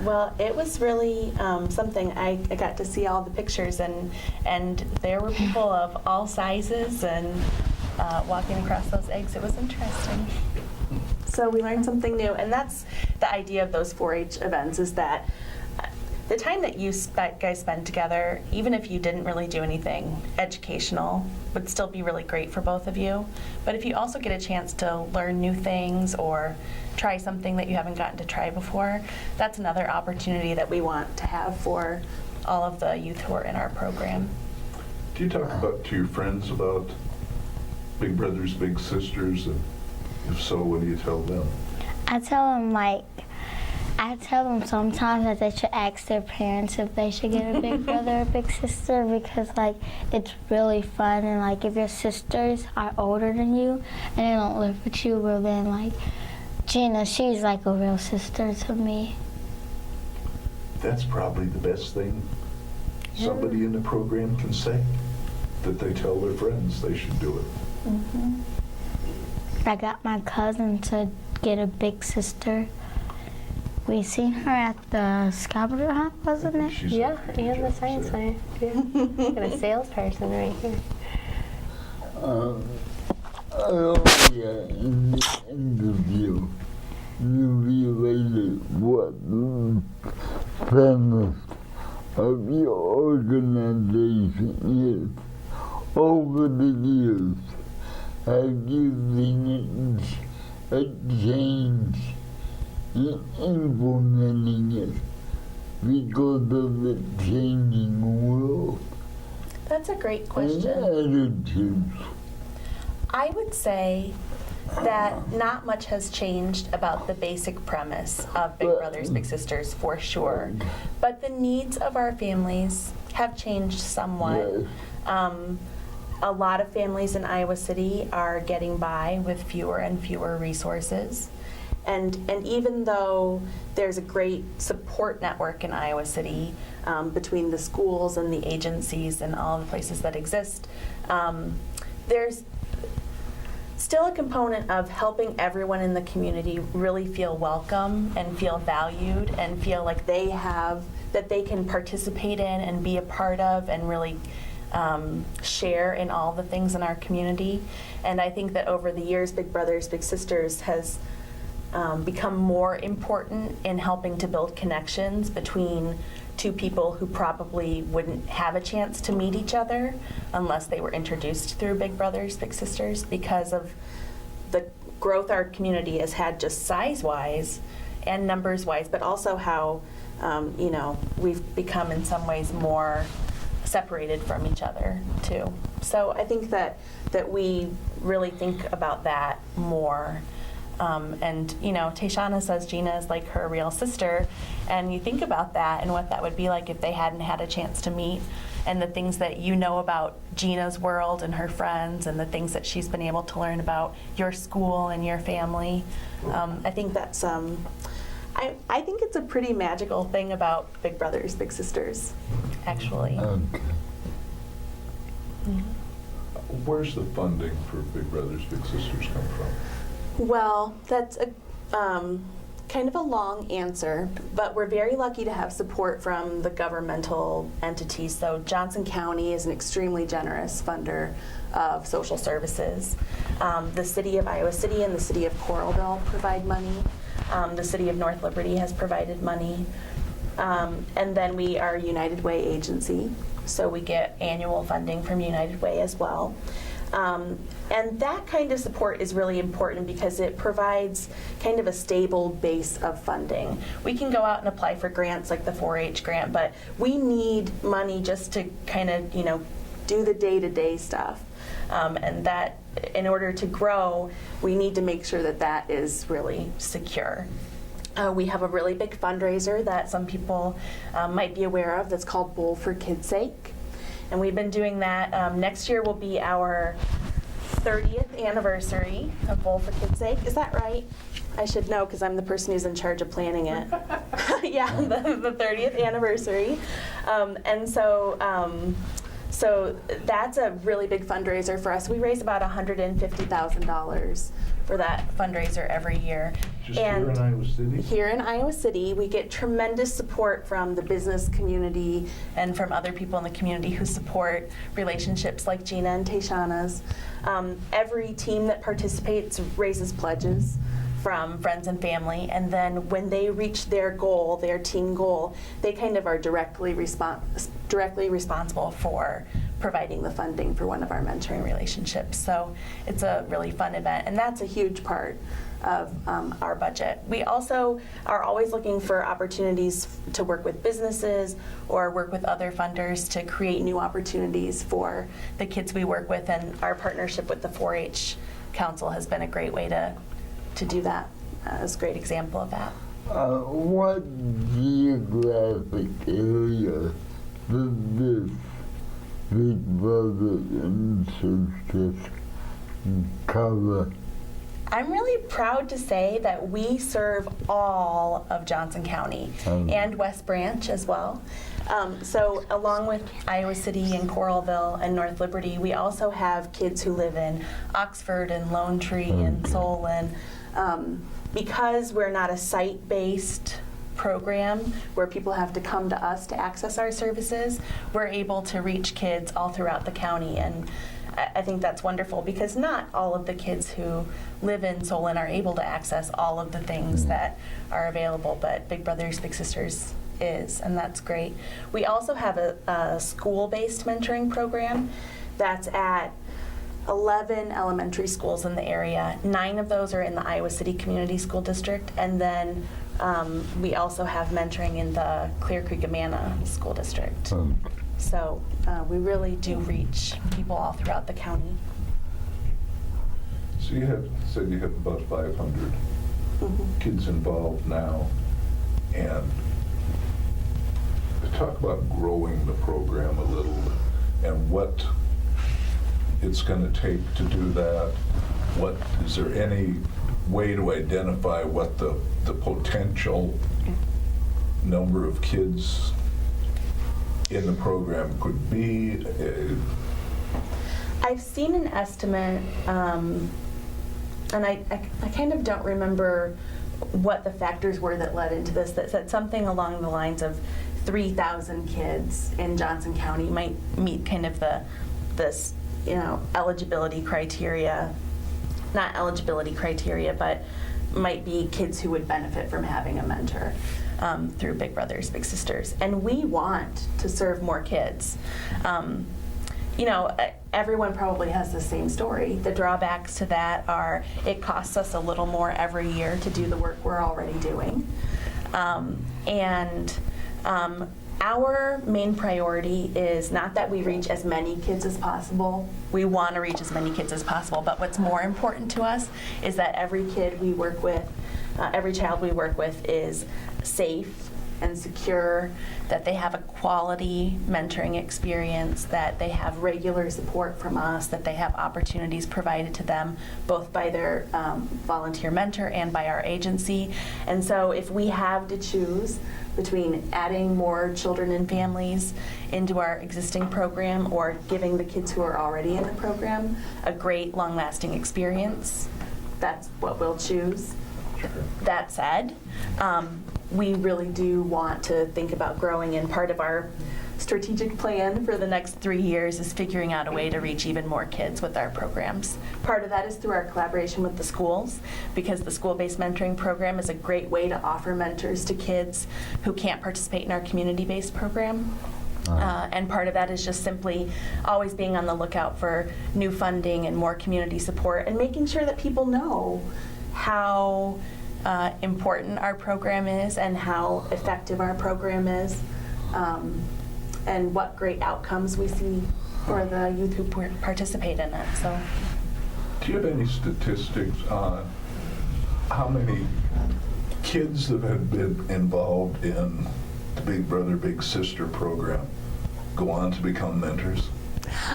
Well, it was really something. I got to see all the pictures, and there were people of all sizes and walking across those eggs. It was interesting. So we learned something new, and that's the idea of those 4-H events, is that the time that you guys spend together, even if you didn't really do anything educational, would still be really great for both of you. But if you also get a chance to learn new things or try something that you haven't gotten to try before, that's another opportunity that we want to have for all of the youth who are in our program. Do you talk about to your friends about Big Brothers, Big Sisters, and if so, what do you tell them? I tell them sometimes that they should ask their parents if they should get a big brother or big sister, because like it's really fun, and like if your sisters are older than you and they don't live with you, well then like Gina, she's like a real sister to me. That's probably the best thing somebody in the program can say, that they tell their friends they should do it. Mm-hmm. I got my cousin to get a big sister. We seen her at the scavenger hunt, wasn't it? Yeah, and the science fair. Yeah. Got a salesperson right here. Earlier in the interview, you related what the premise of your organization is. Over the years, have you seen a change in implementing it because of the changing world? That's a great question. And attitudes. I would say that not much has changed about the basic premise of Big Brothers Big Sisters, for sure. But the needs of our families have changed somewhat. A lot of families in Iowa City are getting by with fewer and fewer resources. And even though there's a great support network in Iowa City between the schools and the agencies and all the places that exist, there's still a component of helping everyone in the community really feel welcome and feel valued and feel like that they can participate in and be a part of and really share in all the things in our community. And I think that over the years, Big Brothers Big Sisters has become more important in helping to build connections between two people who probably wouldn't have a chance to meet each other unless they were introduced through Big Brothers Big Sisters, because of the growth our community has had just size-wise and numbers-wise, but also how we've become in some ways more separated from each other too. So I think that we really think about that more. And Tayshauna says Gina is like her real sister, and you think about that and what that would be like if they hadn't had a chance to meet, and the things that you know about Gina's world and her friends, and the things that she's been able to learn about your school and your family. I think that's I think it's a pretty magical thing about Big Brothers Big Sisters, actually. Okay. Where's the funding for Big Brothers Big Sisters come from? Well, that's a kind of a long answer, but we're very lucky to have support from the governmental entities. So Johnson County is an extremely generous funder of social services. The City of Iowa City and the City of Coralville provide money. The City of North Liberty has provided money. And then we are a United Way agency, so we get annual funding from United Way as well. And that kind of support is really important because it provides kind of a stable base of funding. We can go out and apply for grants like the 4-H grant, but we need money just to kind of, do the day-to-day stuff. And that, in order to grow, we need to make sure that that is really secure. We have a really big fundraiser that some people might be aware of that's called Bowl for Kids' Sake. And we've been doing that. Next year will be our 30th anniversary of Bowl for Kids' Sake. Is that right? I should know because I'm the person who's in charge of planning it. Yeah, the 30th anniversary. So that's a really big fundraiser for us. We raise about $150,000 for that fundraiser every year. Just here in Iowa City? Here in Iowa City, we get tremendous support from the business community and from other people in the community who support relationships like Gina and Tayshauna's. Every team that participates raises pledges from friends and family, and then when they reach their goal, their team goal, they kind of are directly responsible for providing the funding for one of our mentoring relationships. So it's a really fun event, and that's a huge part of our budget. We also are always looking for opportunities to work with businesses or work with other funders to create new opportunities for the kids we work with, and our partnership with the 4-H Council has been a great way to do that. It's a great example of that. What geographic area does this Big Brother and Sisters cover? I'm really proud to say that we serve all of Johnson County and West Branch as well. So along with Iowa City and Coralville and North Liberty, we also have kids who live in Oxford and Lone Tree and Solon. Because we're not a site-based program where people have to come to us to access our services, we're able to reach kids all throughout the county, and I think that's wonderful because not all of the kids who live in Solon are able to access all of the things that are available, but Big Brothers Big Sisters is, and that's great. We also have a school-based mentoring program that's at 11 elementary schools in the area. 9 of those are in the Iowa City Community School District, and then we also have mentoring in the Clear Creek Amana School District. So we really do reach people all throughout the county. So you said you have about 500 kids involved now, and talk about growing the program a little and what it's going to take to do that. What is there any way to identify what the potential number of kids in the program could be? I've seen an estimate, and I kind of don't remember what the factors were that led into this, that said something along the lines of 3,000 kids in Johnson County might meet kind of this eligibility criteria, not eligibility criteria, but might be kids who would benefit from having a mentor through Big Brothers Big Sisters. And we want to serve more kids. Everyone probably has the same story. The drawbacks to that are it costs us a little more every year to do the work we're already doing. Our main priority is not that we reach as many kids as possible. We want to reach as many kids as possible, but what's more important to us is that every kid we work with, every child we work with is safe and secure, that they have a quality mentoring experience, that they have regular support from us, that they have opportunities provided to them both by their volunteer mentor and by our agency. And so if we have to choose between adding more children and families into our existing program or giving the kids who are already in the program a great long-lasting experience, that's what we'll choose. That said, we really do want to think about growing, and part of our strategic plan for the next 3 years is figuring out a way to reach even more kids with our programs. Part of that is through our collaboration with the schools, because the school-based mentoring program is a great way to offer mentors to kids who can't participate in our community-based program. And part of that is just simply always being on the lookout for new funding and more community support, and making sure that people know how important our program is and how effective our program is, and what great outcomes we see for the youth who participate in it. So, do you have any statistics on how many kids that have been involved in the Big Brother Big Sister program go on to become mentors?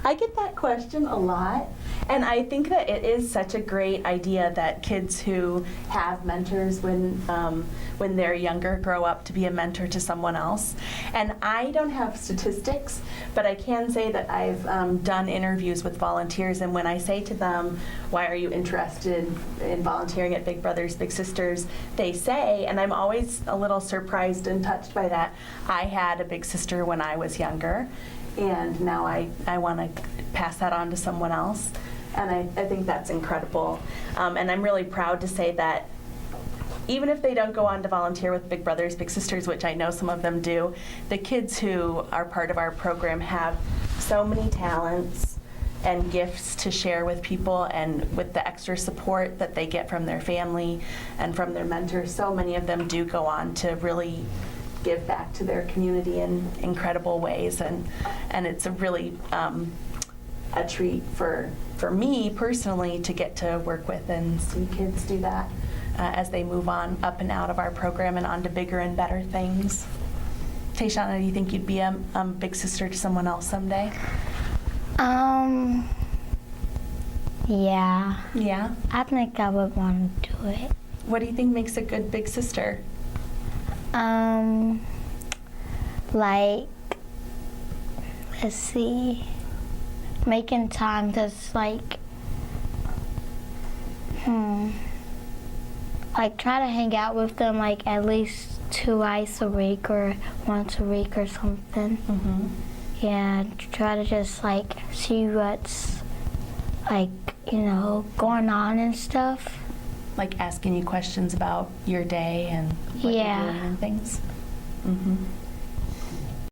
I get that question a lot, and I think that it is such a great idea that kids who have mentors when they're younger grow up to be a mentor to someone else. And I don't have statistics, but I can say that I've done interviews with volunteers, and when I say to them, why are you interested in volunteering at Big Brothers Big Sisters, they say, and I'm always a little surprised and touched by that, I had a big sister when I was younger, and now I want to pass that on to someone else. And I think that's incredible. And I'm really proud to say that even if they don't go on to volunteer with Big Brothers Big Sisters, which I know some of them do, the kids who are part of our program have so many talents and gifts to share with people, and with the extra support that they get from their family and from their mentors, so many of them do go on to really give back to their community in incredible ways, and it's a really a treat for me personally to get to work with and see kids do that as they move on up and out of our program and on to bigger and better things. Tayshauna, do you think you'd be a big sister to someone else someday? Yeah. Yeah? I think I would want to do it. What do you think makes a good big sister? Like, let's see, making time, cause like try to hang out with them like at least twice a week or once a week or something. Mm-hmm. Yeah, try to just like see what's like, going on and stuff. Like asking you questions about your day and what Yeah. you're doing and things? Mm-hmm.